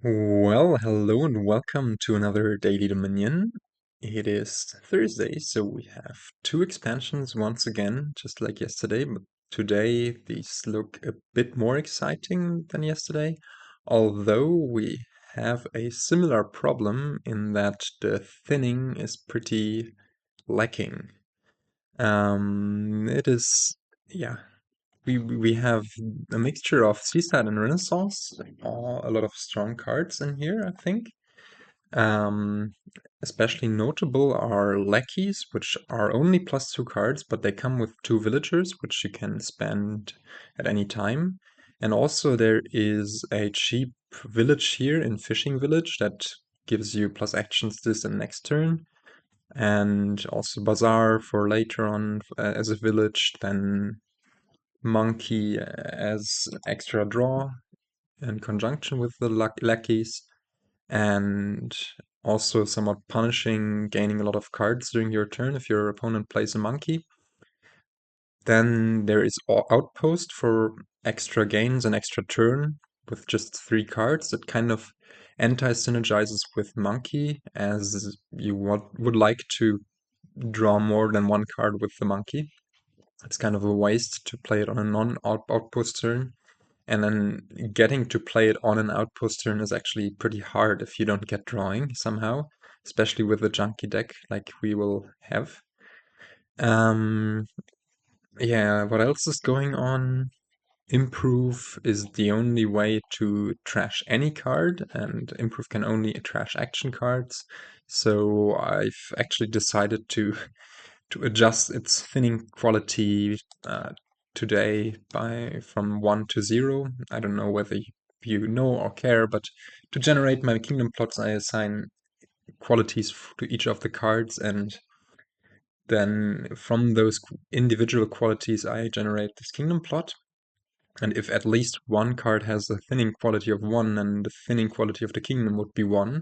Well, hello and welcome to another Daily Dominion. It is Thursday, so we have two expansions once again, just like yesterday, but today these look a bit more exciting than yesterday, although we have a similar problem in that the thinning is pretty lacking. It is, yeah, we have a mixture of Seaside and Renaissance, a lot of strong cards in here, I think. Um, Especially notable are Lackeys, which are only +2 cards, but they come with 2 villagers, which you can spend at any time. And also there is a cheap village here in Fishing Village that gives you plus actions this and next turn. And also Bazaar for later on as a village, then Monkey as extra draw in conjunction with the Lackeys, and also somewhat punishing gaining a lot of cards during your turn if your opponent plays a monkey. Then there is Outpost for extra gains and extra turn with just 3 cards that kind of anti-synergizes with monkey, as you would like to draw more than one card with the monkey. It's kind of a waste to play it on a non-outpost turn. And then getting to play it on an outpost turn is actually pretty hard if you don't get drawing somehow, especially with a junky deck like we will have. Um, yeah, what else is going on? Improve is the only way to trash any card, and Improve can only trash action cards. So I've actually decided to adjust its thinning quality today by from 1 to 0. I don't know whether you know or care, but to generate my kingdom plots, I assign qualities to each of the cards, and then from those individual qualities, I generate this kingdom plot. And if at least one card has a thinning quality of 1, then the thinning quality of the kingdom would be 1.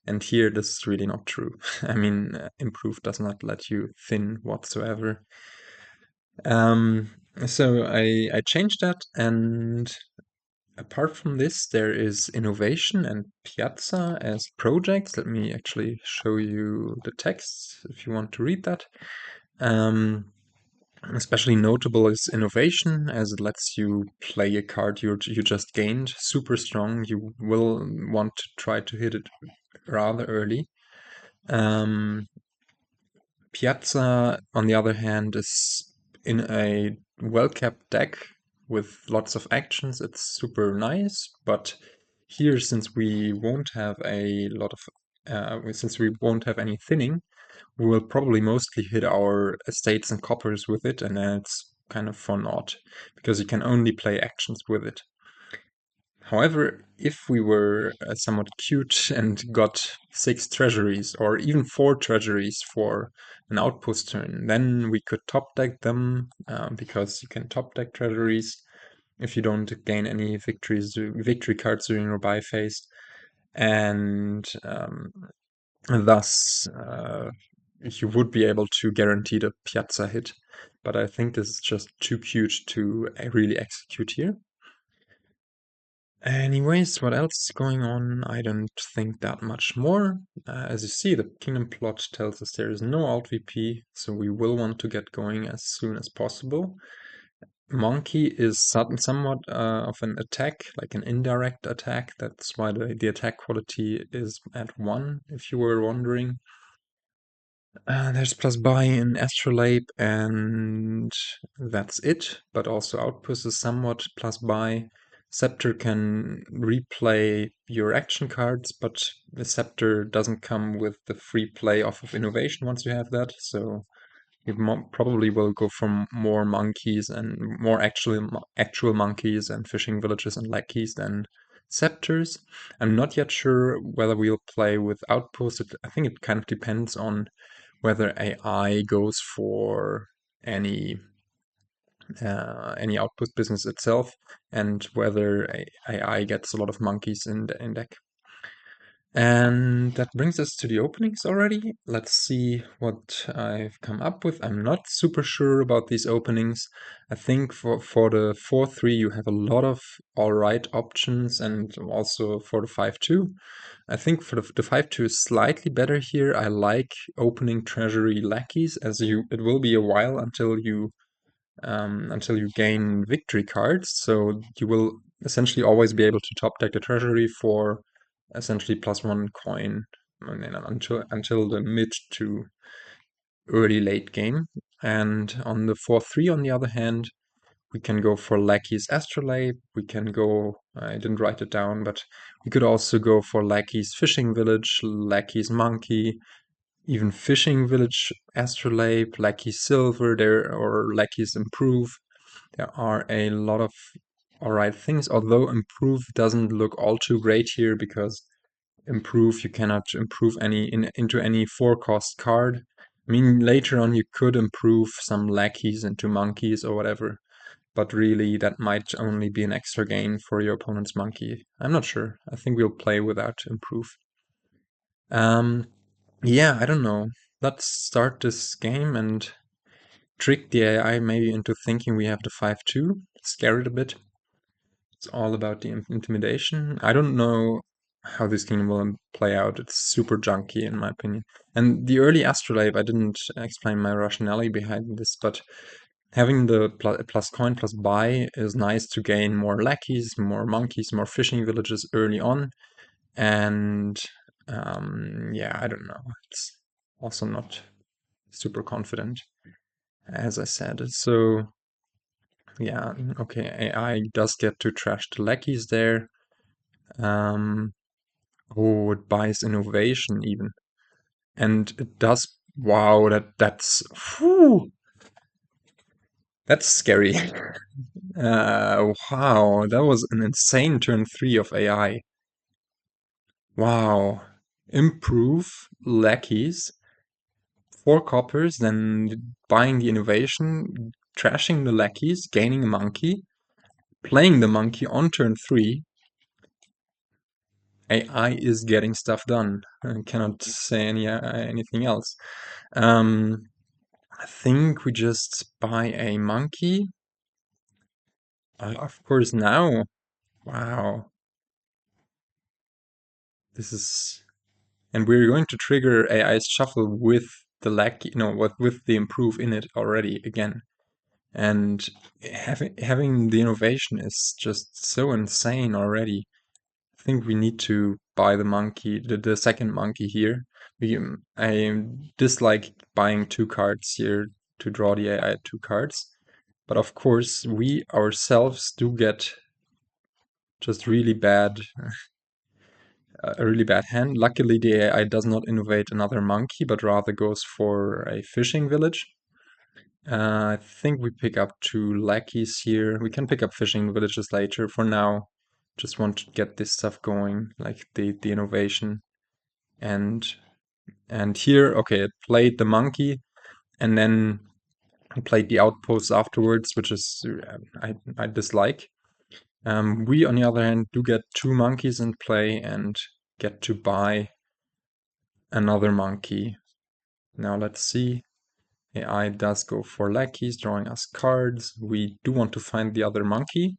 And here, this is really not true. I mean, Improve does not let you thin whatsoever. Um, so I changed that, and apart from this, there is Innovation and Piazza as projects. Let me actually show you the text if you want to read that. Um, Especially notable is Innovation, as it lets you play a card you just gained. Super strong. You will want to try to hit it rather early. Piazza, on the other hand, is in a well-kept deck with lots of actions. It's super nice, but here, since we won't have a lot of, since we won't have any thinning, we will probably mostly hit our estates and coppers with it, and then it's kind of for naught, because you can only play actions with it. However, if we were somewhat cute and got 6 treasuries, or even 4 treasuries for an outpost turn, then we could top deck them, because you can top deck treasuries if you don't gain any victory cards during your buy phase. And thus, you would be able to guarantee the Piazza hit. But I think this is just too cute to really execute here. Anyways, what else is going on? I don't think that much more. As you see, the kingdom plot tells us there is no alt VP, so we will want to get going as soon as possible. Monkey is somewhat of an attack, like an indirect attack. That's why the attack quality is at 1, if you were wondering. There's plus buy in Astrolabe, and that's it. But also Outpost is somewhat plus buy. Scepter can replay your action cards, but the Scepter doesn't come with the free play off of Innovation once you have that. So you probably will go for more monkeys and more actual monkeys and fishing villages and lackeys than scepters. I'm not yet sure whether we'll play with Outpost. I think it kind of depends on whether AI goes for any outpost business itself, and whether AI gets a lot of monkeys in deck. And that brings us to the openings already. Let's see what I've come up with. I'm not super sure about these openings. I think for the 4-3 you have a lot of alright options, and also for the 5-2. I think for the 5-2 is slightly better here. I like opening Treasury Lackeys, as it will be a while until you gain victory cards. So you will essentially always be able to top deck the Treasury for essentially +1 coin, I mean, until the mid to early late game. And on the 4-3, on the other hand, we can go for Lackeys Astrolabe. We can go, I didn't write it down, but we could also go for Lackeys Fishing Village, Lackeys Monkey, even Fishing Village Astrolabe, Lackeys Silver there, or Lackeys Improve. There are a lot of alright things, although Improve doesn't look all too great here, because Improve, you cannot improve into any 4-cost card. I mean, later on you could improve some Lackeys into monkeys or whatever, but really that might only be an extra gain for your opponent's monkey. I'm not sure. I think we'll play without Improve. Yeah, I don't know. Let's start this game and trick the AI maybe into thinking we have the 5-2, scare it a bit. It's all about the intimidation. I don't know how this game will play out. It's super junky in my opinion. And the early Astrolabe, I didn't explain my rationale behind this, but having the plus coin plus buy is nice to gain more lackeys, more monkeys, more fishing villages early on. And yeah, I don't know. It's also not super confident, as I said. So yeah, okay, AI does get to trash the lackeys there. Oh, it buys innovation even. And it does, wow, whew, that's scary. Wow, that was an insane turn 3 of AI. Wow. Improve lackeys, 4 coppers, then buying the innovation, trashing the lackeys, gaining a monkey, playing the monkey on turn 3. AI is getting stuff done. I cannot say anything else. I think we just buy a monkey. Of course now. Wow. This is... And we're going to trigger AI's shuffle with the lackey, no, with the improve in it already again. And having the innovation is just so insane already. I think we need to buy the monkey, the second monkey here. I dislike buying 2 cards here to draw the AI 2 cards. But of course, we ourselves do get just a really bad hand. Luckily, the AI does not innovate another monkey, but rather goes for a fishing village. I think we pick up 2 lackeys here. We can pick up fishing villages later. For now, just want to get this stuff going, like the innovation. And here, okay, it played the monkey, and then I played the outpost afterwards, which is I dislike. We, on the other hand, do get 2 monkeys in play and get to buy another monkey. Now let's see. AI does go for lackeys, drawing us cards. We do want to find the other monkey.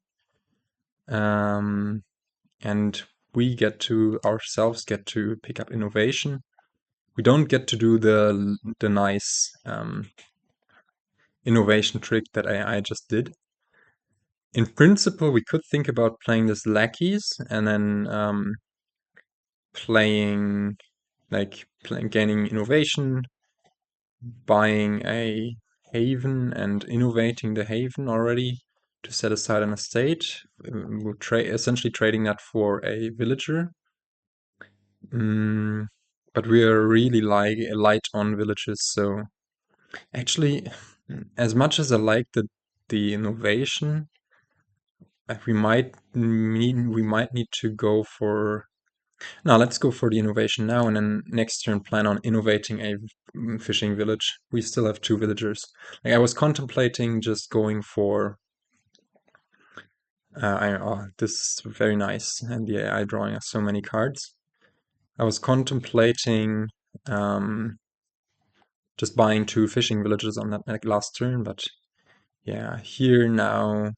And we ourselves get to pick up innovation. We don't get to do the nice innovation trick that AI just did. In principle, we could think about playing this lackeys and then gaining innovation, buying a haven and innovating the haven already to set aside an estate. We're essentially trading that for a villager. But we are really light on villages, so actually, as much as I like the innovation, we might need to go for... No, let's go for the innovation now, and then next turn plan on innovating a fishing village. We still have 2 villagers. Like, I was contemplating just going for... this is very nice, and the AI drawing us so many cards. I was contemplating just buying 2 fishing villages on that last turn, but yeah, here now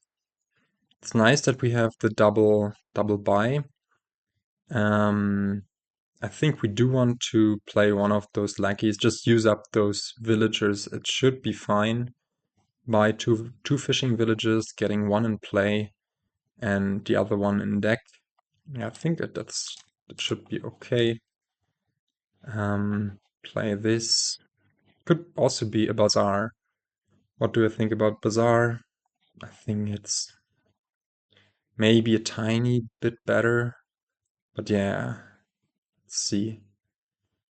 it's nice that we have the double buy. I think we do want to play one of those lackeys, just use up those villagers. It should be fine. Buy two fishing villages, getting one in play and the other one in deck. Yeah, I think that should be okay. Play this. Could also be a Bazaar. What do I think about Bazaar? I think it's maybe a tiny bit better, but yeah, let's see.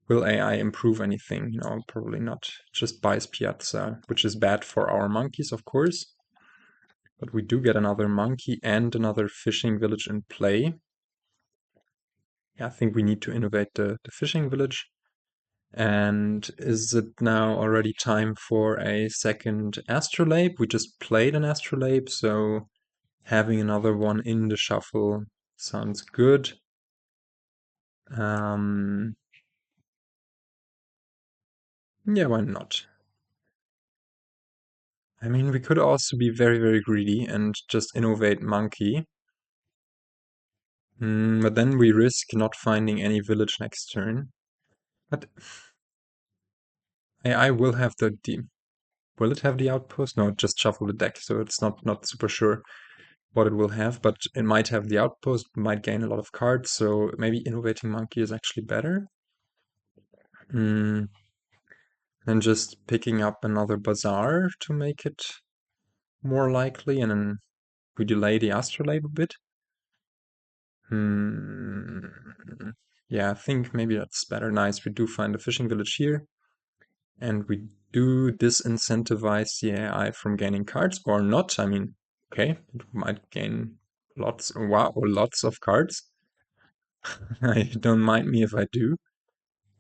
Will AI improve anything? No, probably not. Just buys Piazza, which is bad for our monkeys, of course. But we do get another monkey and another fishing village in play. Yeah, I think we need to innovate the fishing village. And is it now already time for a second Astrolabe? We just played an Astrolabe, so having another one in the shuffle sounds good. Yeah, why not? I mean, we could also be very, very greedy and just innovate monkey. But then we risk not finding any village next turn. But AI will have will it have the outpost? No, it just shuffle the deck, so it's not super sure what it will have, but it might have the outpost, might gain a lot of cards, so maybe innovating monkey is actually better. Than just picking up another Bazaar to make it more likely, and then we delay the Astrolabe a bit. Yeah, I think maybe that's better. Nice, we do find a fishing village here. And we do disincentivize the AI from gaining cards or not. I mean, okay, it might gain lots, wow, lots of cards. I don't mind me if I do.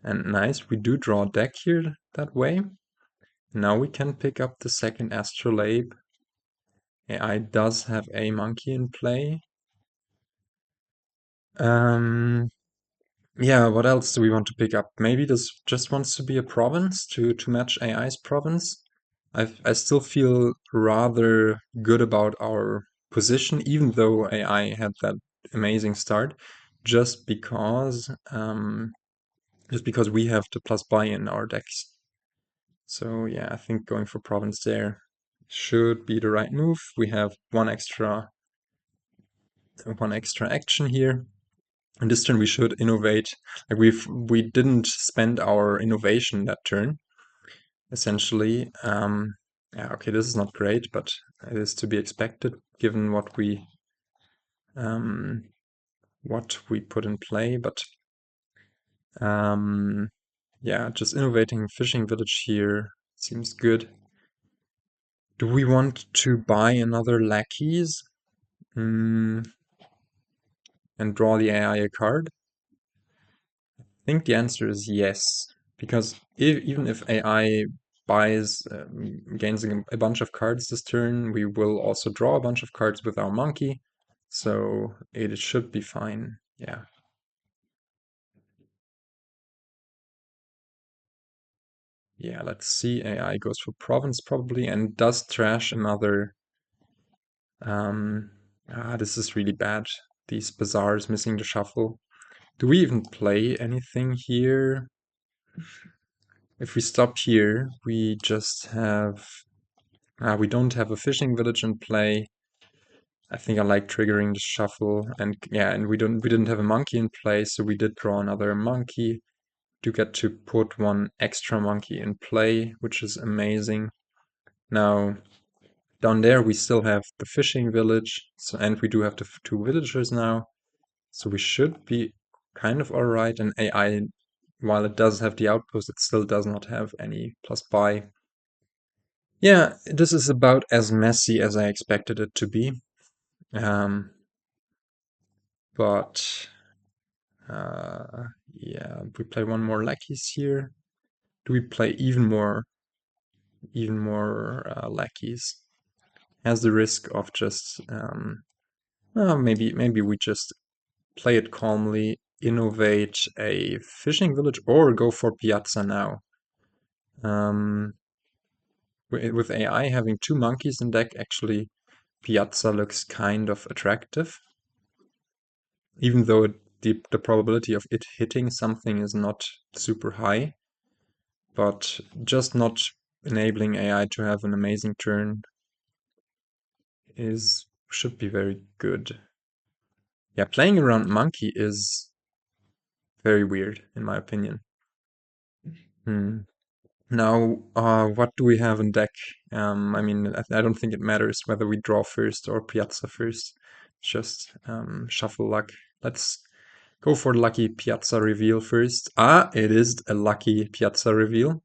And nice, we do draw a deck here that way. Now we can pick up the second Astrolabe. AI does have a monkey in play. Yeah, what else do we want to pick up? Maybe this just wants to be a province to match AI's province. I still feel rather good about our position, even though AI had that amazing start, just because we have the plus buy in our decks. So yeah, I think going for province there should be the right move. We have one extra action here. And this turn we should innovate. Like we didn't spend our innovation that turn, essentially. Yeah, okay, this is not great, but it is to be expected given what we put in play. But yeah, just innovating fishing village here seems good. Do we want to buy another Lackeys? And draw the AI a card? I think the answer is yes, because even if AI buys, gains a bunch of cards this turn, we will also draw a bunch of cards with our monkey, so it should be fine. Yeah. Yeah, let's see. AI goes for province probably and does trash another. This is really bad. These bazaars missing the shuffle. Do we even play anything here? If we stop here, we just have. We don't have a fishing village in play. I think I like triggering the shuffle, and yeah, and we didn't have a monkey in play, so we did draw another monkey. Do get to put one extra monkey in play, which is amazing. Now, down there we still have the fishing village, so and we do have the two villagers now, so we should be kind of alright. And AI, while it does have the outpost, it still does not have any plus buy. Yeah, this is about as messy as I expected it to be. Um, but yeah, we play one more Lackeys here. Do we play even more Lackeys? Has the risk of just maybe we just play it calmly innovate a fishing village or go for Piazza now. Um, with AI having 2 monkeys in deck, actually Piazza looks kind of attractive, even though the probability of it hitting something is not super high. But just not enabling AI to have an amazing turn should be very good. Yeah, playing around monkey is very weird, in my opinion. Now, what do we have in deck? I mean, I don't think it matters whether we draw first or Piazza first. Just shuffle luck. Let's go for the lucky Piazza reveal first. Ah, it is a lucky Piazza reveal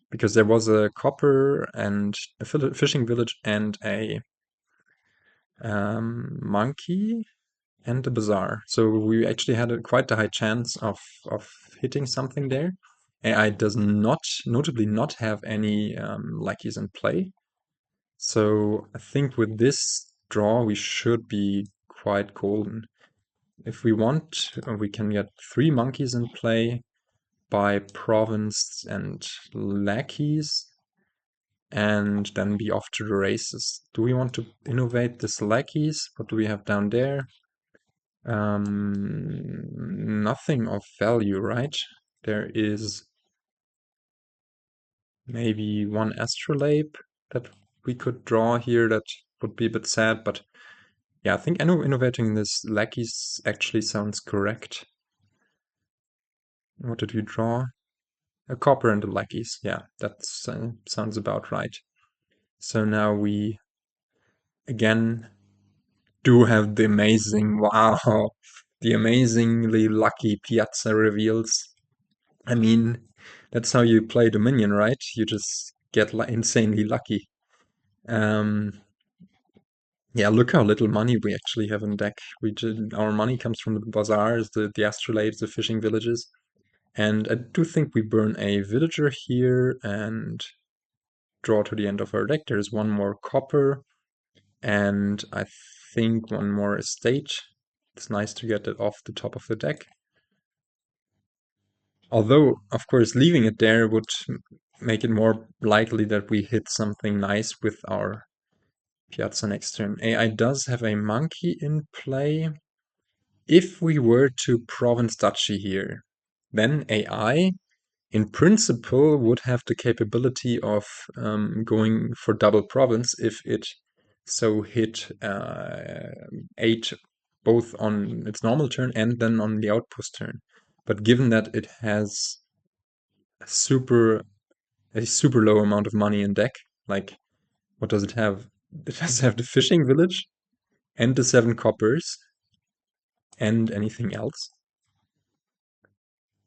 because there was a copper and a fishing village and a monkey and a bazaar. So we actually had quite a high chance of hitting something there. AI does not, notably not have any Lackeys in play. So I think with this draw we should be quite golden. If we want, we can get 3 monkeys in play by province and Lackeys, and then be off to the races. Do we want to innovate this Lackeys? What do we have down there? Nothing of value, right? There is maybe one Astrolabe that we could draw here that would be a bit sad, but yeah, I think innovating this Lackeys actually sounds correct. What did we draw? A copper and a Lackeys. Yeah, that sounds about right. So now we again do have the amazing, wow, the amazingly lucky Piazza reveals. I mean, that's how you play Dominion, right? You just get insanely lucky. Um, yeah, look how little money we actually have in deck. Our money comes from the bazaars, the astrolabes, the fishing villages. And I do think we burn a villager here and draw to the end of our deck. There's one more copper and I think one more estate. It's nice to get it off the top of the deck. Although, of course, leaving it there would make it more likely that we hit something nice with our Piazza next turn. AI does have a monkey in play. If we were to province duchy here, then AI, in principle, would have the capability of going for double province if it so hit 8 both on its normal turn and then on the outpost turn. But given that it has super a super low amount of money in deck. Like, what does it have? It does have the fishing village and the 7 coppers and anything else.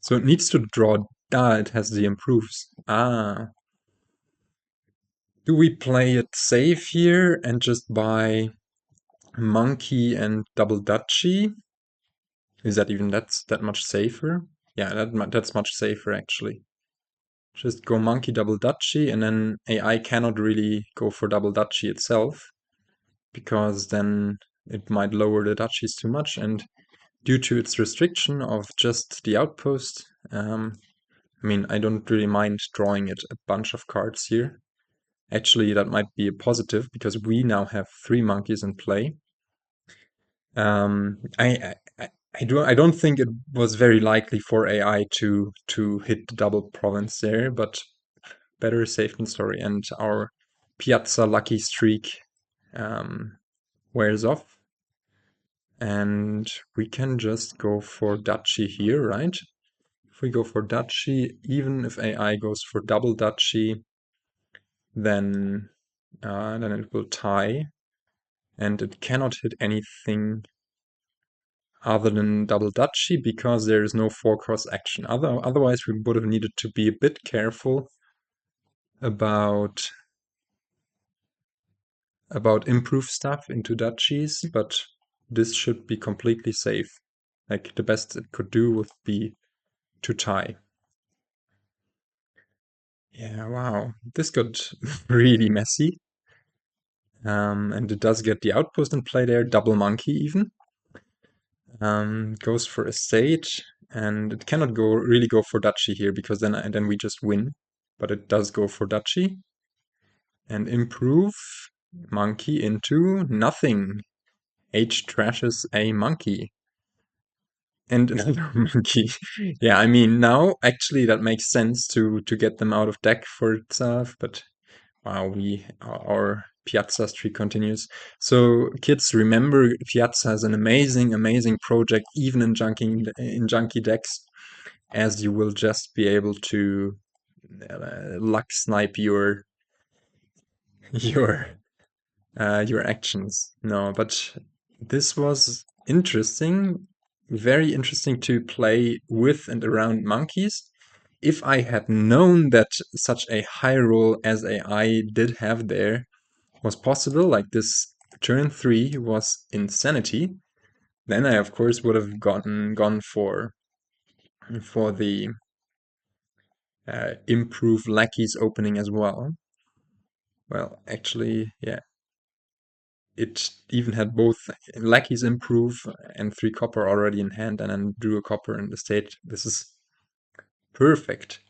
So it needs to draw. Ah, it has the improves. Ah. Do we play it safe here and just buy monkey and double duchy? Is that even that much safer? Yeah, that's much safer actually. Just go monkey double duchy, and then AI cannot really go for double duchy itself, because then it might lower the duchies too much. And due to its restriction of just the outpost, I mean, I don't really mind drawing it a bunch of cards here. Actually, that might be a positive because we now have 3 monkeys in play. I don't think it was very likely for AI to hit the double province there, but better safe than sorry. And our Piazza lucky streak wears off. And we can just go for duchy here, right? If we go for duchy, even if AI goes for double duchy, then it will tie, and it cannot hit anything other than double duchy because there is no 4-cross action. Otherwise, we would have needed to be a bit careful about improve stuff into duchies, but this should be completely safe. Like, the best it could do would be to tie. Yeah, wow. This got really messy. And it does get the outpost in play there, double monkey even. Goes for estate, and it cannot really go for duchy here because then we just win. But it does go for duchy and improve monkey into nothing. H trashes a monkey and another monkey. Yeah, I mean now actually that makes sense to get them out of deck for itself, but wow, our Piazza streak continues. So kids, remember Piazza is an amazing project, even in junky decks, as you will just be able to luck snipe your your actions. No, but this was interesting, very interesting to play with and around monkeys. If I had known that such a high roll as AI did have there was possible, like this turn 3 was insanity, then I of course would have gone for the improve Lackeys opening as well. Well, actually, yeah, it even had both Lackeys improve and 3 copper already in hand, and then drew a copper in the state. This is perfect.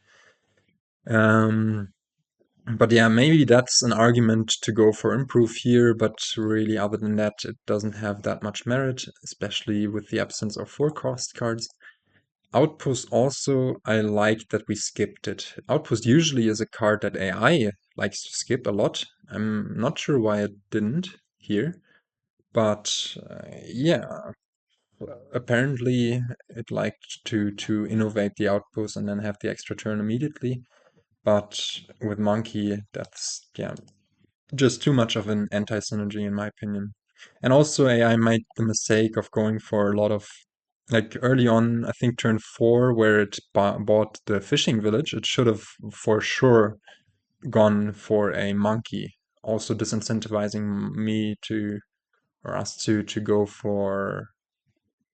But yeah, maybe that's an argument to go for improve here, but really other than that, it doesn't have that much merit, especially with the absence of 4-cost cards. Outpost also, I like that we skipped it. Outpost usually is a card that AI likes to skip a lot. I'm not sure why it didn't here, but yeah, apparently it liked to innovate the outpost and then have the extra turn immediately. But with Monkey, that's yeah, just too much of an anti-synergy in my opinion. And also AI made the mistake of going for a lot of like early on, I think turn 4, where it bought the fishing village, it should have for sure gone for a monkey, also disincentivizing me to or us to go for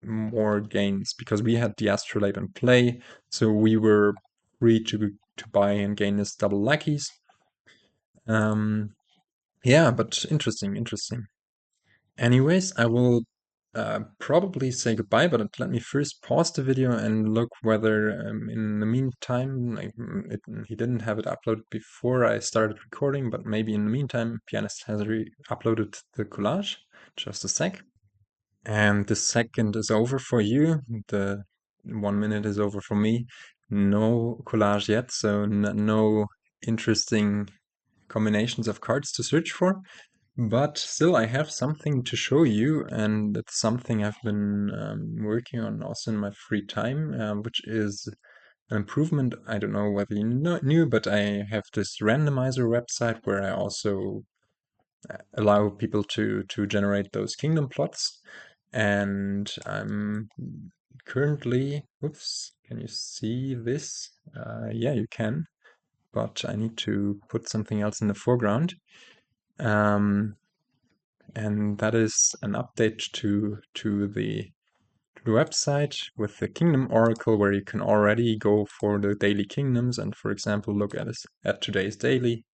more gains because we had the Astrolabe in play, so we were free to buy and gain this double Lackeys. Yeah, but interesting. Anyways, I will probably say goodbye, but let me first pause the video and look whether in the meantime, like he didn't have it uploaded before I started recording, but maybe in the meantime, Pianist has uploaded the collage. Just a sec. And the second is over for you. The 1 minute is over for me. No collage yet, so no interesting combinations of cards to search for. But still, I have something to show you, and it's something I've been working on also in my free time, which is an improvement. I don't know whether you knew, but I have this randomizer website where I also allow people to generate those kingdom plots. And I'm currently, oops, can you see this? Yeah, you can, but I need to put something else in the foreground. And that is an update to the website with the Kingdom Oracle, where you can already go for the daily kingdoms and, for example, look at today's daily.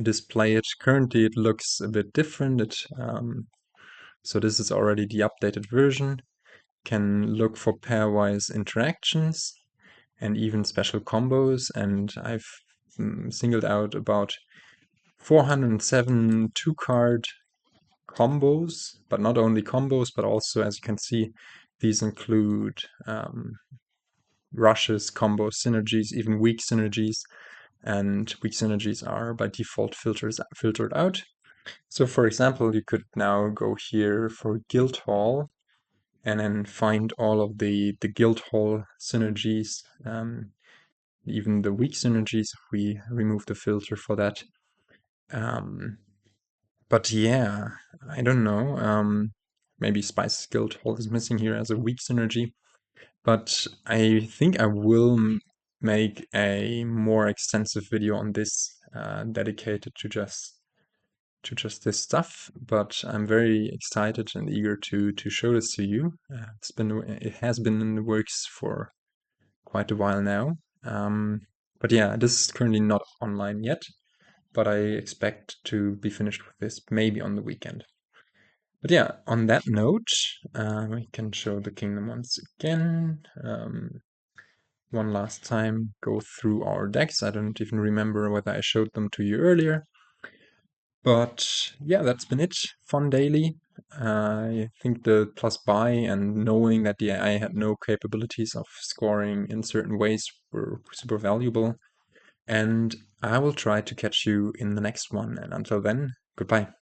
Display it. Currently, it looks a bit different. So this is already the updated version. Can look for pairwise interactions and even special combos. And I've singled out about 407 2-card combos, but not only combos, but also, as you can see, these include rushes, combos, synergies, even weak synergies, and weak synergies are by default filtered out. So for example, you could now go here for Guildhall and then find all of the Guildhall synergies, even the weak synergies if we remove the filter for that. But yeah, I don't know. Maybe Spice's Guildhall is missing here as a weak synergy. But I think I will make a more extensive video on this, dedicated to just this stuff. But I'm very excited and eager to show this to you. It has been in the works for quite a while now. But yeah, this is currently not online yet, but I expect to be finished with this maybe on the weekend. But yeah, on that note, we can show the kingdom once again. One last time, go through our decks. I don't even remember whether I showed them to you earlier. But yeah, that's been it. Fun daily. I think the plus buy and knowing that the AI had no capabilities of scoring in certain ways were super valuable. And I will try to catch you in the next one. And until then, goodbye.